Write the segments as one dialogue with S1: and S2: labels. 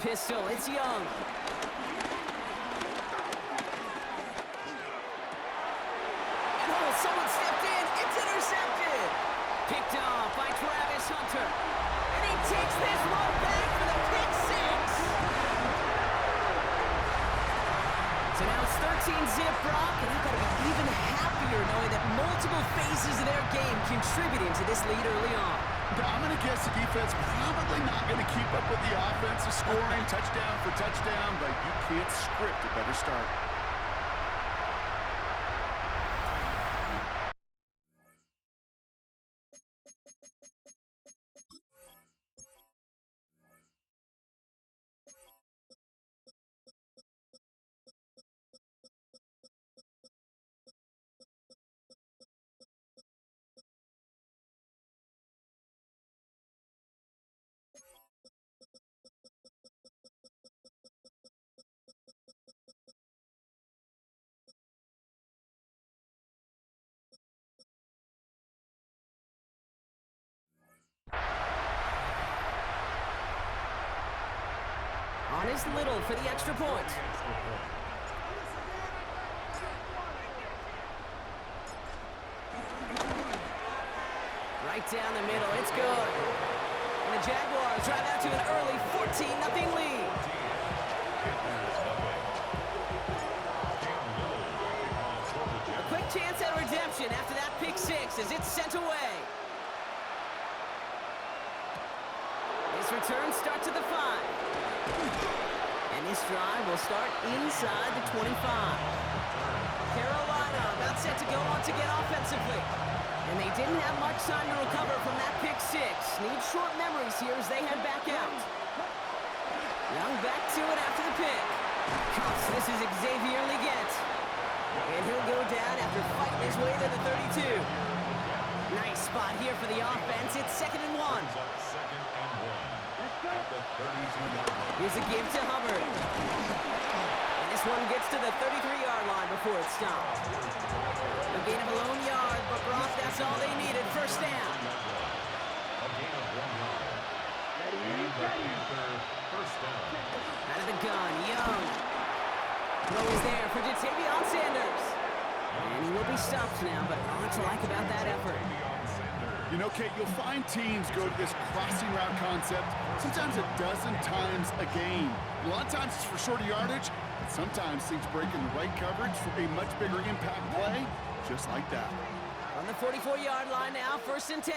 S1: Pistol, it's Young. And oh, someone stepped in. It's intercepted. Picked off by Travis Hunter. And he takes this one back for the pick six. So now it's 13-zip, Brock, and you've got to be even happier knowing that multiple phases of their game contributing to this lead early on.
S2: I'm going to guess the defense probably not going to keep up with the offensive scoring touchdown for touchdown, but you can't script a better start.
S1: On is Little for the extra point. Right down the middle, it's good. And the Jaguars drive out to an early 14-0 lead. A quick chance at redemption after that pick six as it's sent away. This return starts at the 5. And this drive will start inside the 25. Carolina about set to go once again offensively. And they didn't have much time to recover from that pick six. Need short memories here as they head back out. Young back to it after the pick. Cuffs, this is Xavier Leggett. And he'll go down after fighting his way to the 32. Nice spot here for the offense. It's 2nd and 1. Here's a give to Hubbard. And this one gets to the 33-yard line before it's stopped. A gain of a lone yard, but Brock, that's all they needed. First down. Out of the gun, Young. Throw is there for Jatavion Sanders. And he will be stopped now, but a lot to like about that effort.
S2: You know, Kate, you'll find teams go to this crossing route concept sometimes a dozen times a game. A lot of times it's for shorter yardage, but sometimes things break in the right coverage for a much bigger impact play, just like that.
S1: On the 44-yard line now, 1st and 10.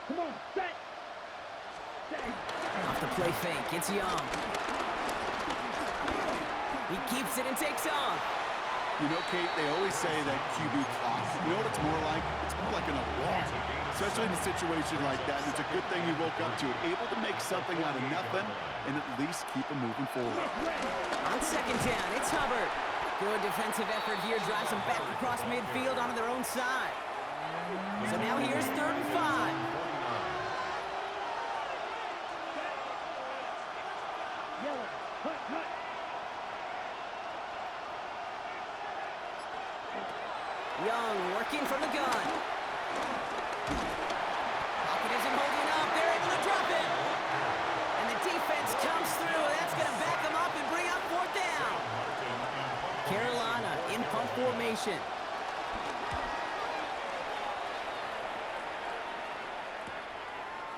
S3: Come on, set.
S1: Off the play fake, it's Young. He keeps it and takes off.
S2: You know, Kate, they always say that QB clock. You know what it's more like? It's more like an alarm. Especially in a situation like that. It's a good thing you woke up to it. Able to make something out of nothing and at least keep them moving forward.
S1: On 2nd down, it's Hubbard. Good defensive effort here. Drives them back across midfield onto their own side. So now here's 3rd and 5. Young working from the gun. Pocket isn't holding up. They're able to drop it. And the defense comes through. That's going to back them up and bring up 4th down. Carolina in punt formation.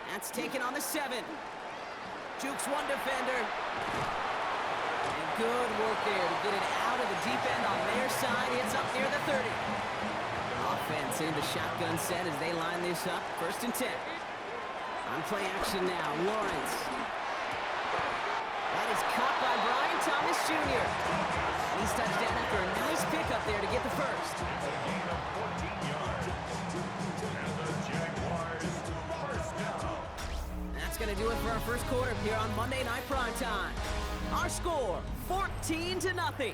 S1: That's taken on the 7. Jukes one defender. And good work there to get it out of the deep end on their side. It's up near the 30. Offense in the shotgun set as they line this up. 1st and 10. On play action now, Lawrence. That is caught by Brian Thomas Jr. He's touchdown after a nice pickup there to get the first. That's going to do it for our first quarter here on Monday Night Primetime. Our score, 14-0.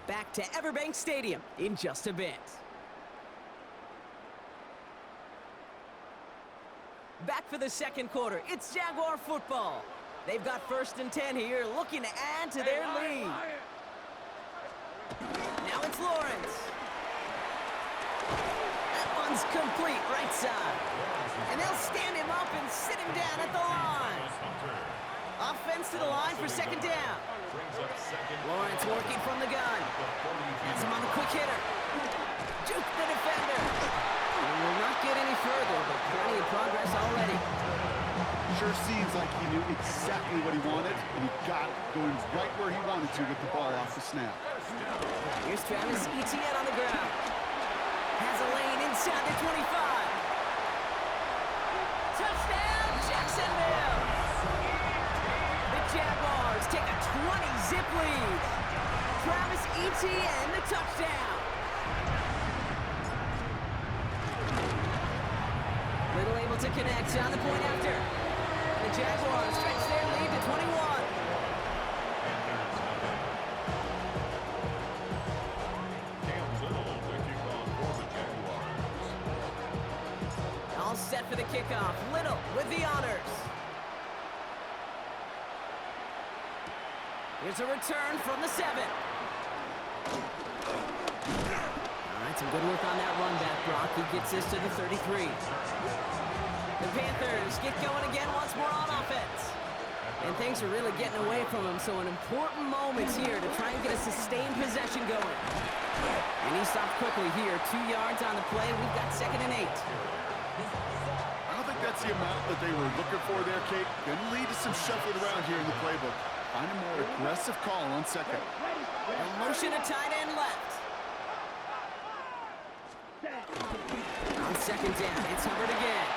S1: Back to Everbank Stadium in just a bit. Back for the second quarter. It's Jaguar football. They've got 1st and 10 here, looking to add to their lead. Now it's Lawrence. That one's complete, right side. And they'll stand him up and sit him down at the line. Offense to the line for second down. Lawrence working from the gun. Has him on the quick hitter. Juke the defender. And will not get any further, but plenty of progress already.
S2: Sure seems like he knew exactly what he wanted, and he got it, going right where he wanted to with the ball off the snap.
S1: Here's Travis Etienne on the ground. Has a lane inside the 25. Touchdown, Jacksonville! The Jaguars take a 20-zip lead. Travis Etienne, the touchdown. Little able to connect on the point after. The Jaguars stretch their lead to 21. All set for the kickoff. Little with the honors. Here's a return from the 7. All right, some good work on that run back, Brock. He gets this to the 33. The Panthers get going again once more on offense. And things are really getting away from him, so an important moment here to try and get a sustained possession going. And he stopped quickly here. 2 yards on the play. We've got 2nd and 8.
S2: I don't think that's the amount that they were looking for there, Kate. Going to lead to some shuffling around here in the playbook. Find a more aggressive call on 2nd.
S1: A motion to tight end left. On 2nd down, it's Hubbard again.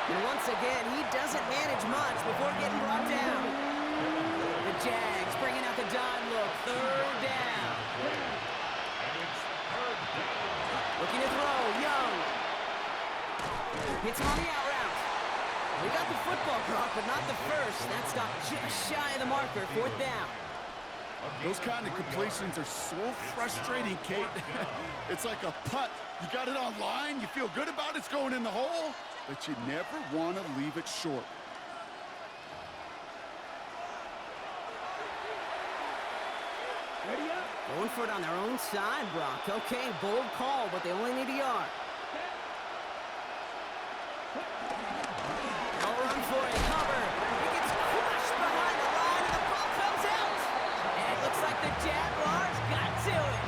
S1: And once again, he doesn't manage much before getting brought down. The Jags bringing out the dime look. 3rd down. Looking to throw, Young. Hits him on the out route. We got the football drop, but not the first. That stopped just shy of the marker. 4th down.
S2: Those kind of completions are so frustrating, Kate. It's like a putt. You got it on line, you feel good about it's going in the hole, but you never want to leave it short.
S3: Ready up.
S1: Going for it on their own side, Brock. Okay, bold call, but they only need a yard. They'll run for it. Hubbard. He gets crushed behind the line, and the ball comes out. And it looks like the Jaguars got to it.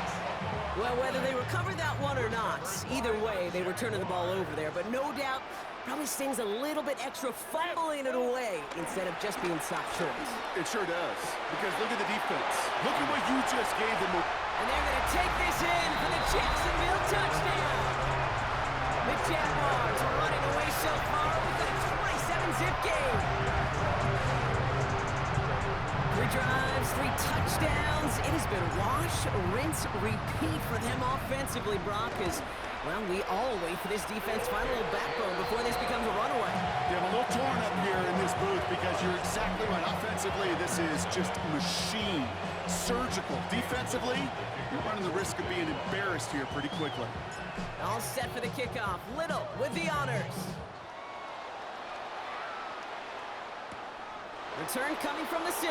S1: Well, whether they recover that one or not, either way, they were turning the ball over there. But no doubt, probably stings a little bit extra fumbling it away instead of just being stopped short.
S2: It sure does, because look at the defense. Look at what you just gave them.
S1: And they're going to take this in for the Jacksonville touchdown. The Jaguars are running away so far with a 27-zip game. 3 drives, 3 touchdowns. It has been wash, rinse, repeat for them offensively, Brock, as, well, we all wait for this defense to find a little backbone before this becomes a runaway.
S2: Yeah, I'm a little torn up here in this booth because you're exactly right. Offensively, this is just machine. Surgical. Defensively, you're running the risk of being embarrassed here pretty quickly.
S1: All set for the kickoff. Little with the honors. Return coming from the 6.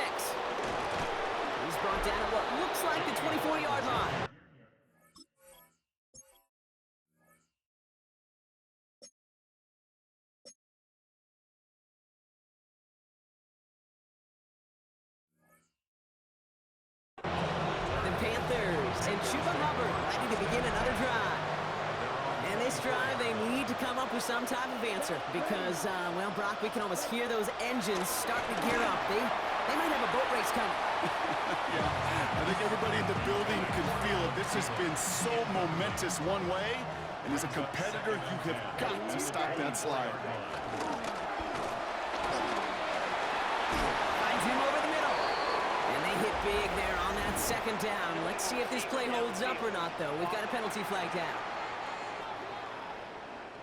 S1: He's brought down at what looks like the 24-yard line. The Panthers and Chuba Hubbard ready to begin another drive. And this drive, they need to come up with some type of answer because, well, Brock, we can almost hear those engines starting to gear up. They might have a boat race coming.
S2: Yeah, I think everybody in the building can feel it. This has been so momentous one way, and as a competitor, you have got to stop that slide.
S1: Finds him over the middle. And they hit big there on that 2nd down. Let's see if this play holds up or not, though. We've got a penalty flag down.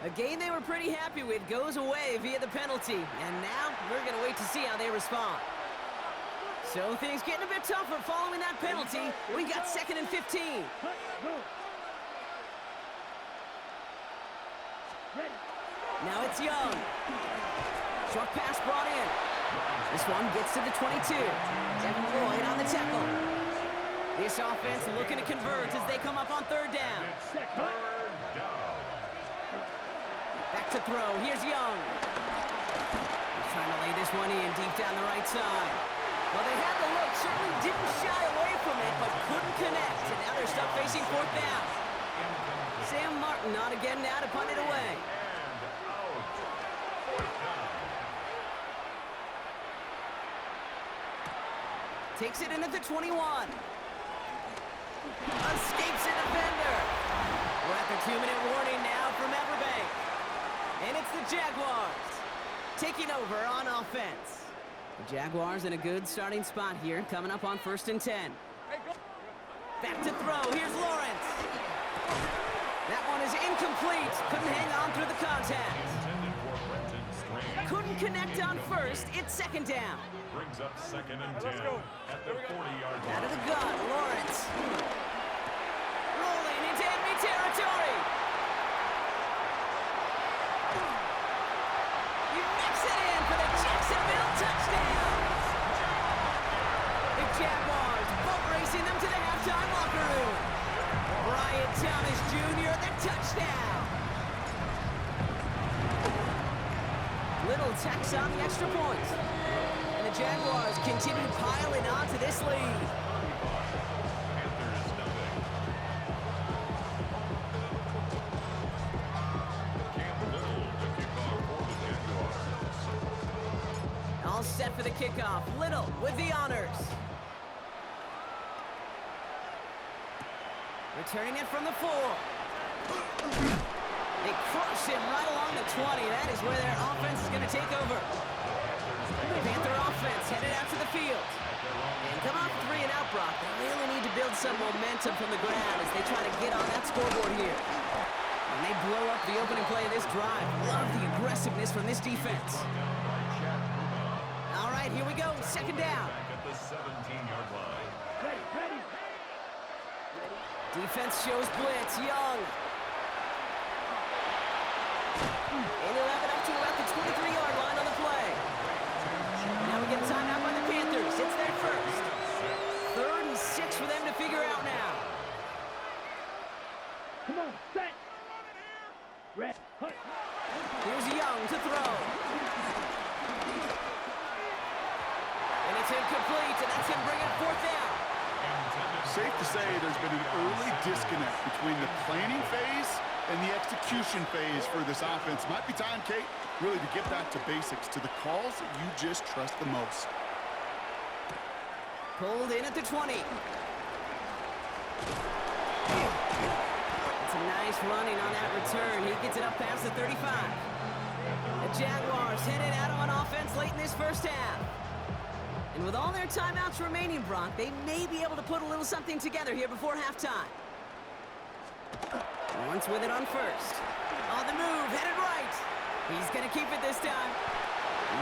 S1: A game they were pretty happy with goes away via the penalty. And now we're going to wait to see how they respond. So things getting a bit tougher following that penalty. We got 2nd and 15. Now it's Young. Short pass brought in. This one gets to the 22. Devin Lloyd on the tackle. This offense looking to convert as they come up on 3rd down. Back to throw. Here's Young. Trying to lay this one in deep down the right side. Well, they had the look, certainly didn't shy away from it, but couldn't connect. And now they're stuck facing fourth down. Sam Martin on again now to punt it away. Takes it in at the 21. Escapes a defender. We're at the 2-minute warning now from Everbank. And it's the Jaguars taking over on offense. The Jaguars in a good starting spot here, coming up on 1st and 10. Back to throw. Here's Lawrence. That one is incomplete. Couldn't hang on through the contact. Couldn't connect on first. It's 2nd down.
S4: Brings up 2nd and 10 at the 40-yard line.
S1: Out of the gun, Lawrence. Rolling into enemy territory. He makes it in for the Jacksonville touchdown. The Jaguars boat racing them to the halftime locker room. Brian Thomas Jr., the touchdown. Little tacks on the extra point. And the Jaguars continue piling on to this lead. All set for the kickoff. Little with the honors. Returning it from the 4. They crush him right along the 20. That is where their offense is going to take over. Panther offense headed out to the field. And come off 3 and out, Brock. They really need to build some momentum from the ground as they try to get on that scoreboard here. And they blow up the opening play of this drive. Love the aggressiveness from this defense. All right, here we go. 2nd down.
S4: At the 17-yard line.
S3: Ready.
S1: Defense shows blitz. Young. And he'll have it up to about the 23-yard line on the play. Now we get a timeout by the Panthers. It's their first. 3rd and 6 for them to figure out now.
S3: Come on, set. Red. Hut.
S1: Here's Young to throw. And it's incomplete, and that's him bringing it 4th down.
S2: Safe to say there's been an early disconnect between the planning phase and the execution phase for this offense. Might be time, Kate, really to get back to basics, to the calls that you just trust the most.
S1: Pulled in at the 20. It's a nice running on that return. He gets it up past the 35. The Jaguars headed out on offense late in this first half. And with all their timeouts remaining, Brock, they may be able to put a little something together here before halftime. Lawrence with it on first. On the move, headed right. He's going to keep it this time.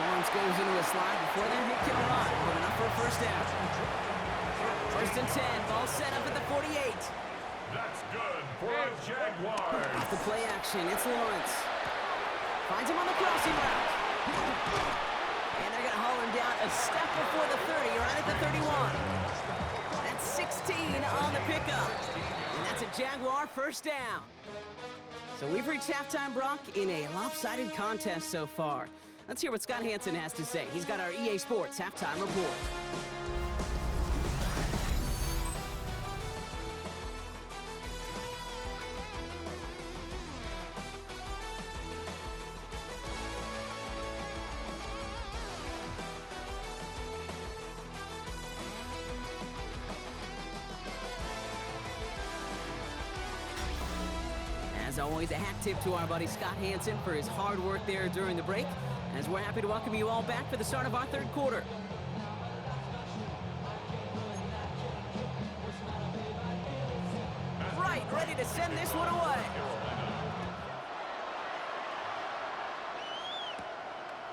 S1: Lawrence goes into a slide before that hit can run. Good enough for a first down. 1st and 10, ball set up at the 48.
S4: That's good for a Jaguar.
S1: Off the play action, it's Lawrence. Finds him on the crossing route. And they're going to haul him down a step before the 30, right at the 31. That's 16 on the pickup. And that's a Jaguar first down. So we've reached halftime, Brock, in a lopsided contest so far. Let's hear what Scott Hansen has to say. He's got our EA Sports halftime report. As always, a hat tip to our buddy Scott Hansen for his hard work there during the break, as we're happy to welcome you all back for the start of our 3rd quarter. Right, ready to send this one away.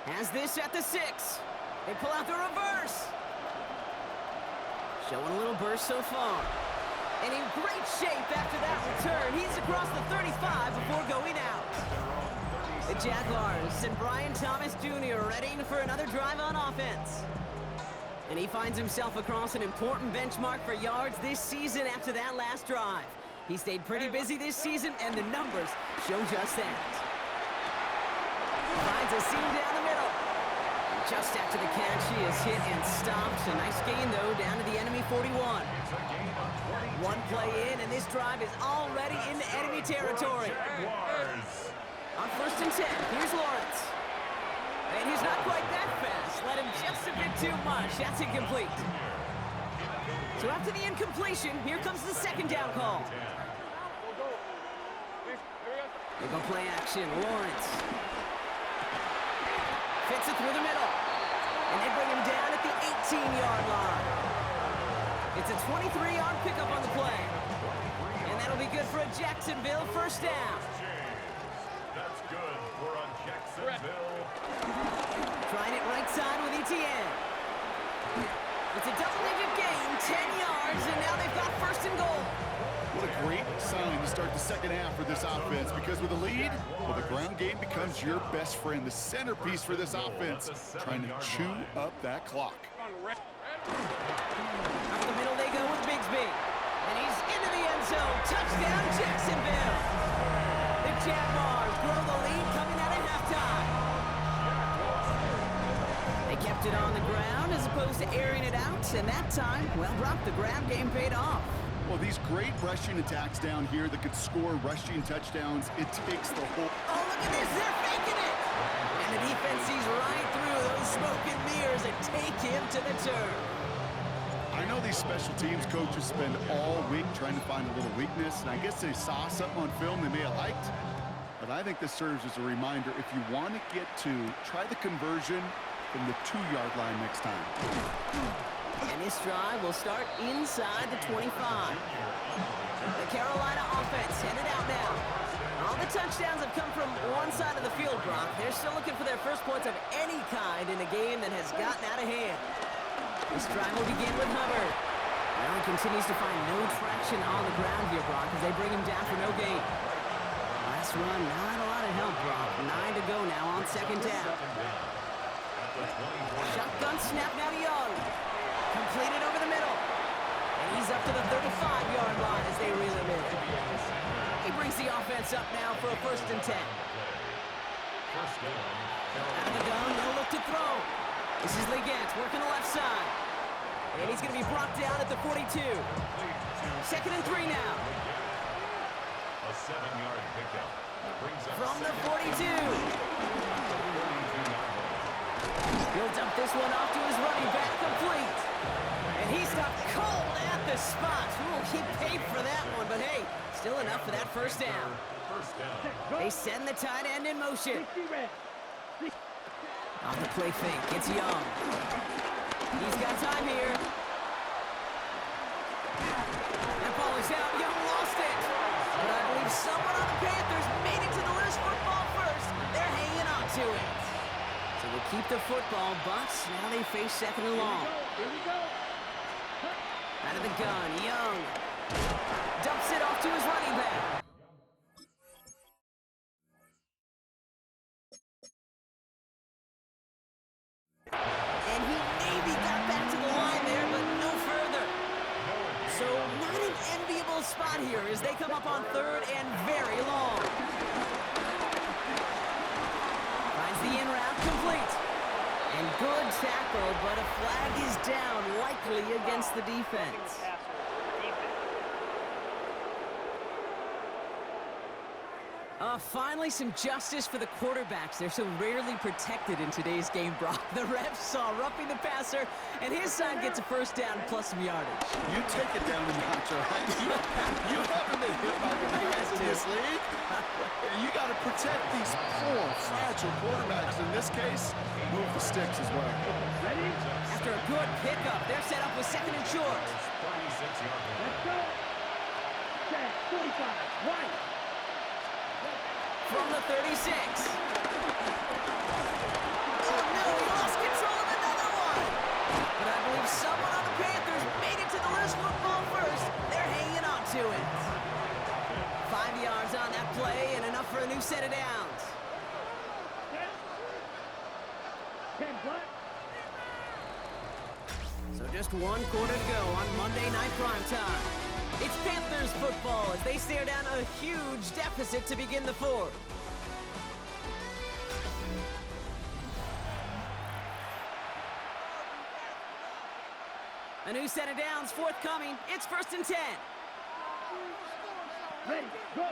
S1: Has this at the 6. They pull out the reverse. Showing a little burst so far. And in great shape after that return. He's across the 35 before going out. The Jaguars and Brian Thomas Jr. ready for another drive on offense. And he finds himself across an important benchmark for yards this season after that last drive. He stayed pretty busy this season, and the numbers show just that. Finds a seam down the middle. Just after the catch, he is hit and stopped. A nice gain, though, down to the enemy 41. One play in, and this drive is already into enemy territory. On 1st and 10, here's Lawrence. And he's not quite that fast. Let him just a bit too much. That's incomplete. So after the incompletion, here comes the 2nd down call. They go play action. Lawrence fits it through the middle. And they bring him down at the 18-yard line. It's a 23-yard pickup on the play. And that'll be good for a Jacksonville 1st down.
S4: That's good for a Jacksonville.
S1: Trying it right side with ETN. It's a double-digit gain, 10 yards, and now they've got 1st and goal.
S2: What a great sign to start the 2nd half for this offense, because with a lead, well, the ground game becomes your best friend, the centerpiece for this offense, trying to chew up that clock.
S1: Up the middle they go with Bigsby. And he's into the end zone. Touchdown, Jacksonville. The Jaguars grow the lead coming out of halftime. They kept it on the ground as opposed to airing it out, and that time, well, Brock, the ground game paid off.
S2: Well, these great rushing attacks down here that could score rushing touchdowns, it takes the whole...
S1: Oh, look at this, they're faking it! And the defense sees right through those smoke and mirrors and take him to the turf.
S2: I know these special teams coaches spend all week trying to find a little weakness, and I guess they saw something on film they may have liked. But I think this serves as a reminder, if you want to get to, try the conversion from the 2-yard line next time.
S1: And this drive will start inside the 25. The Carolina offense headed out now. All the touchdowns have come from one side of the field, Brock. They're still looking for their first points of any kind in a game that has gotten out of hand. This drive will begin with Hubbard. Allen continues to find no traction on the ground here, Brock, as they bring him down for no gain. Last run, not a lot of help, Brock. 9 to go now on 2nd down. Shotgun snap now to Young. Completed over the middle. And he's up to the 35-yard line as they reel him in. He brings the offense up now for a 1st and 10. Out of the gun, no look to throw. This is Legant working the left side. And he's going to be brought down at the 42. 2nd and 3 now.
S4: A 7-yard pickup.
S1: From the 42. He'll dump this one off to his running back, complete. And he stopped cold at the spot. Ooh, he paid for that one, but hey, still enough for that 1st down. They send the tight end in motion. Off the play fake, it's Young. He's got time here. That ball is out, Young lost it. But I believe someone on the Panthers made it to the loose football first. They're hanging on to it. So they keep the football, but now they face 2nd and long.
S3: Here we go.
S1: Out of the gun, Young dumps it off to his running back. And he maybe got back to the line there, but no further. So not an enviable spot here as they come up on 3rd and very long. Finds the in route, complete. And good tackle, but a flag is down, likely against the defense. Finally, some justice for the quarterbacks. They're so rarely protected in today's game, Brock. The refs saw roughing the passer, and his side gets a 1st down plus some yardage.
S2: You take it down a notch, all right? You haven't been hit by the guys in this league. You got to protect these poor, fragile quarterbacks. In this case, move the sticks as well.
S3: Ready?
S1: After a good pickup, they're set up with 2nd and short.
S3: Let's go. Set. 45. Right.
S1: From the 36. Oh no, he lost control of another one. But I believe someone on the Panthers made it to the loose football first. They're hanging on to it. 5 yards on that play and enough for a new set of downs.
S3: 10 black.
S1: So just 1 quarter to go on Monday Night Primetime. It's Panthers football as they stare down a huge deficit to begin the 4th. 2 2 A new set of downs forthcoming. It's 1st and 10.
S3: Ready, go.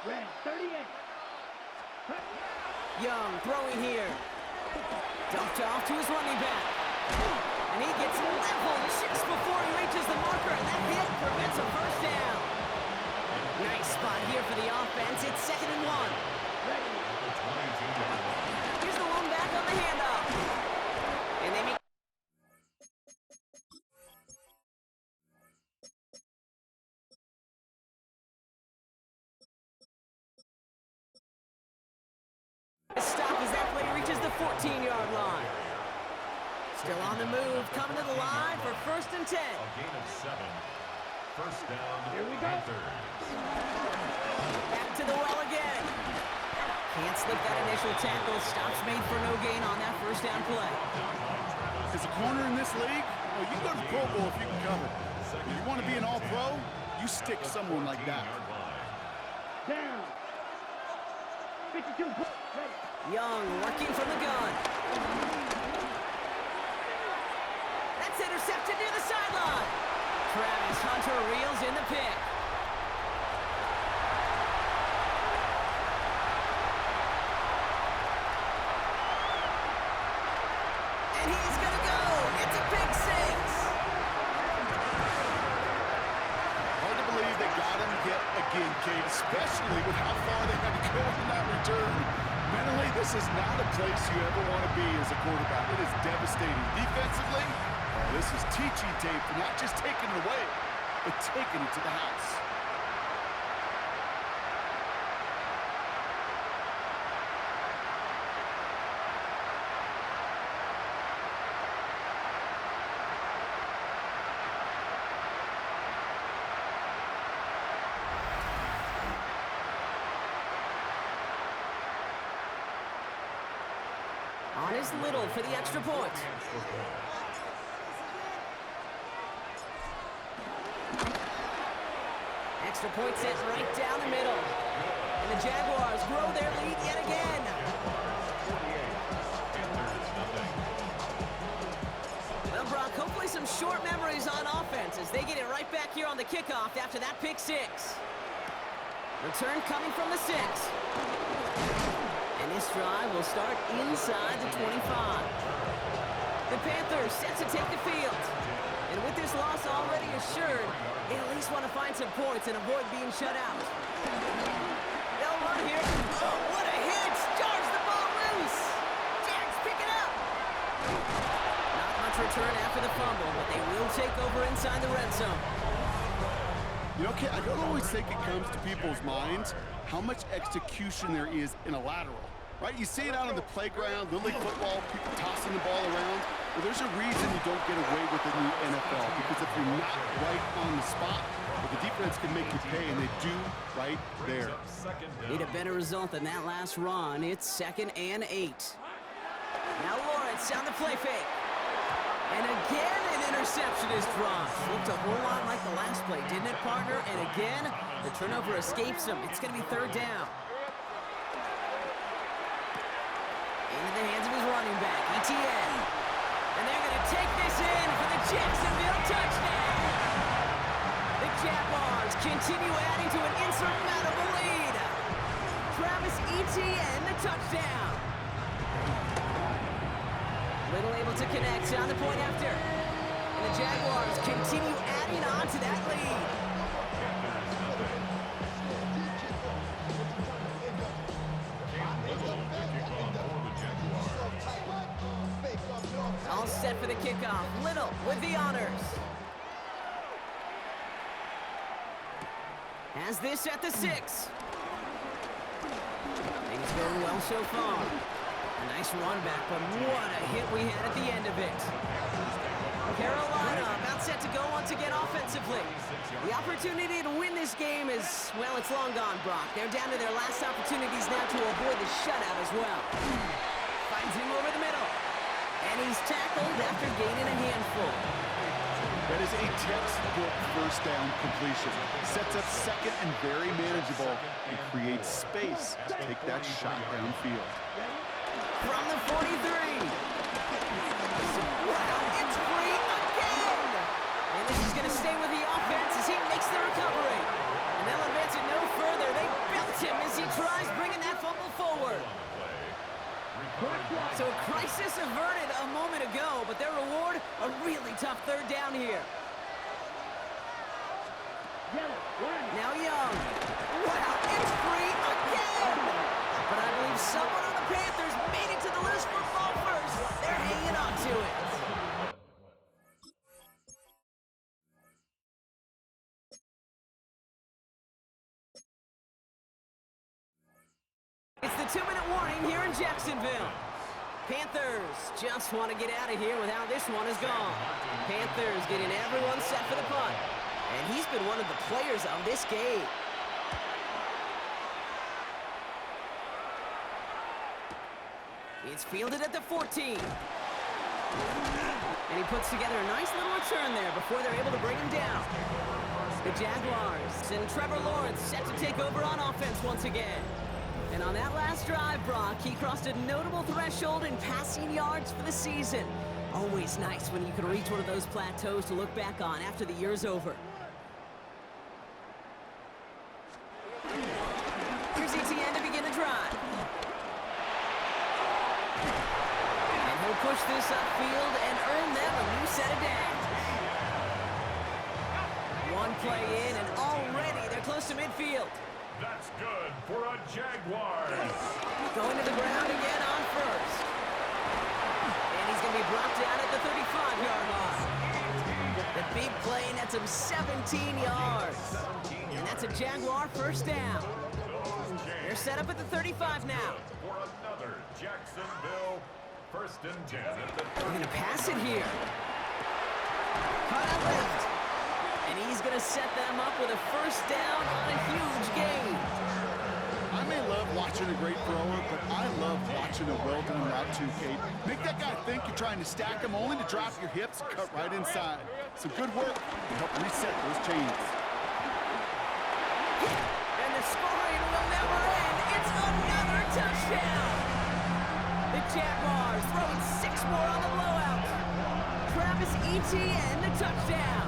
S3: Red, 38.
S1: Young throwing here. Dumped off to his running back. And he gets leveled just before he reaches the marker, and that hit prevents a first down. Nice spot here for the offense. It's 2nd and 1. Here's the one back on the handoff. And they make a stop as that play reaches the 14-yard line. Still on the move, coming to the line for 1st and 10.
S4: A gain of 7. First down.
S3: Here we go.
S4: Panthers.
S1: Back to the well again. Can't slip that initial tackle. Stops made for no gain on that first down play.
S2: As a corner in this league, well, you go to Pro Bowl if you can cover. If you want to be an all-pro, you stick someone like that.
S3: Down. 52. Ready.
S1: Young working from the gun. That's intercepted near the sideline. Travis Hunter reels in the pick. And he's going to go. It's a pick six.
S2: Hard to believe they got him yet again, Kate, especially with how far they had to go in that return. Mentally, this is not a place you ever want to be as a quarterback. It is devastating. Defensively, this is teaching tape for not just taking it away, but taking it to the house.
S1: On is Little for the extra point. Extra point set right down the middle. And the Jaguars grow their lead yet again. Well, Brock, hopefully some short memories on offense as they get it right back here on the kickoff after that pick six. Return coming from the 6. And this drive will start inside the 25. The Panthers set to take the field. And with this loss already assured, they at least want to find some points and avoid being shut out. They'll run here. Oh, what a hit! Jars the ball loose! Jags pick it up! Not much return after the fumble, but they will take over inside the red zone.
S2: You know, Kate, I don't always think it comes to people's minds how much execution there is in a lateral. Right? You see it out on the playground, Little League football, people tossing the ball around. Well, there's a reason you don't get away with it in the NFL, because if you're not right on the spot, well, the defense can make you pay, and they do right there.
S1: Need a better result than that last run. It's 2nd and 8. Now Lawrence on the play fake. And again, an interception is dropped. Looked a whole lot like the last play, didn't it, partner? And again, the turnover escapes him. It's going to be 3rd down. Into the hands of his running back, ETN. And they're going to take this in for the Jacksonville touchdown. The Jaguars continue adding to an insurmountable lead. Travis Etienne, the touchdown. Little able to connect on the point after. And the Jaguars continue adding on to that lead. All set for the kickoff. Little with the honors. Has this at the 6. Things going well so far. A nice run back, but what a hit we had at the end of it. Carolina about set to go once again offensively. The opportunity to win this game is, well, it's long gone, Brock. They're down to their last opportunities now to avoid the shutout as well. Finds him over the middle. And he's tackled after gaining a handful.
S2: That is a textbook first down completion. Sets up 2nd and very manageable and creates space to take that shot downfield.
S1: From the 43. Wow, it's free again! So a crisis averted a moment ago, but their reward, a really tough third down here. Now Young. Wow, it's free again! But I believe someone on the Panthers made it to the loose football first. They're hanging on to it. It's the 2-minute warning here in Jacksonville. Panthers just want to get out of here with how this one is gone. Panthers getting everyone set for the punt. And he's been one of the players of this game. It's fielded at the 14. And he puts together a nice little return there before they're able to bring him down. The Jaguars and Trevor Lawrence set to take over on offense once again. And on that last drive, Brock, he crossed a notable threshold in passing yards for the season. Always nice when you can reach one of those plateaus to look back on after the year's over. Here's ETN to begin the drive. And he'll push this upfield and earn them a new set of downs. One play in, and already they're close to midfield.
S4: That's good for a Jaguars.
S1: Going to the ground again on first. And he's going to be brought down at the 35-yard line. The big play nets him 17 yards. And that's a Jaguar first down. They're set up at the 35 now.
S4: For another Jacksonville first and 10.
S1: They're going to pass it here. Cut out left. And he's going to set them up with a first down on a huge gain.
S2: I may love watching a great thrower, but I love watching a well-done route too, Kate. Make that guy think you're trying to stack him only to drop your hips and cut right inside. Some good work to help reset those chains.
S1: And the scoring will never end. It's another touchdown. The Jaguars throwing 6 more on the blowout. Travis Etienne, the touchdown.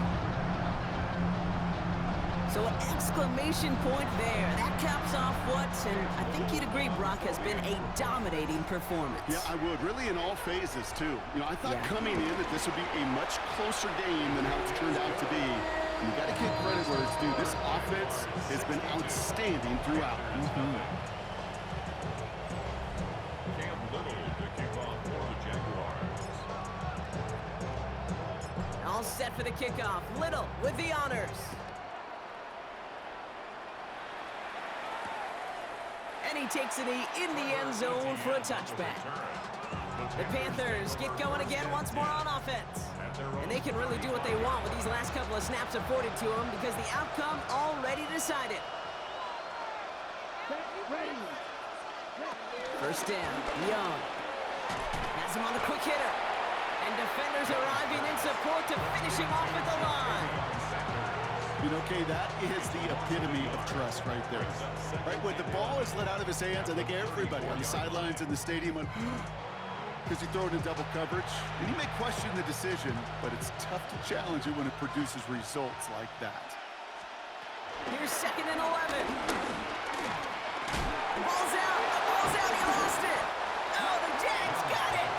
S1: So an exclamation point there. That caps off what, and I think you'd agree, Brock, has been a dominating performance.
S2: Yeah, I would. Really in all phases, too. You know, I thought coming in that this would be a much closer game than how it's turned out to be. And you got to give credit where it's due. This offense has been outstanding throughout.
S4: Cam Little to kick off for the Jaguars.
S1: All set for the kickoff. Little with the honors. And he takes it in the end zone for a touchback. The Panthers get going again once more on offense. And they can really do what they want with these last couple of snaps afforded to them because the outcome already decided. First down, Young. Has him on the quick hitter. And defenders arriving in support to finish him off at the line.
S2: You know, Kay, that is the epitome of trust right there. Right, when the ball is let out of his hands, I think everybody on the sidelines in the stadium went, because he threw it in double coverage. And he may question the decision, but it's tough to challenge it when it produces results like that.
S1: Here's 2nd and 11. The ball's out. The ball's out. He lost it. Oh, the Jags got it.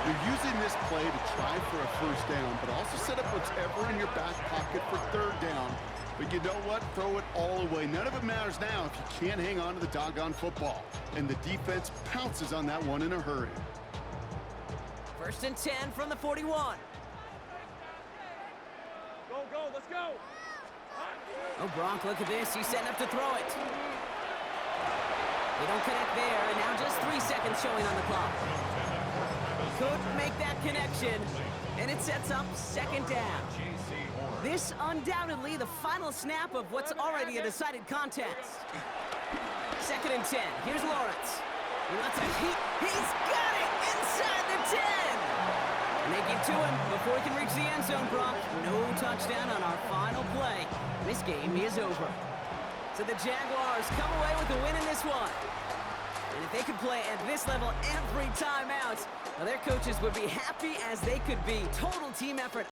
S2: You're using this play to try for a first down, but also set up whatever in your back pocket for 3rd down. But you know what? Throw it all away. None of it matters now if you can't hang on to the doggone football. And the defense pounces on that one in a hurry.
S1: 1st and 10 from the 41.
S3: Go, let's go.
S1: Oh, Brock, look at this. He's setting up to throw it. They don't connect there, and now just 3 seconds showing on the clock. Couldn't make that connection, and it sets up 2nd down. This undoubtedly the final snap of what's already a decided contest. 2nd and 10. Here's Lawrence. He's got it inside the 10. And they get to him before he can reach the end zone, Brock. No touchdown on our final play. This game is over. So the Jaguars come away with the win in this one. And if they could play at this level every time out, well, their coaches would be happy as they could be. Total team effort.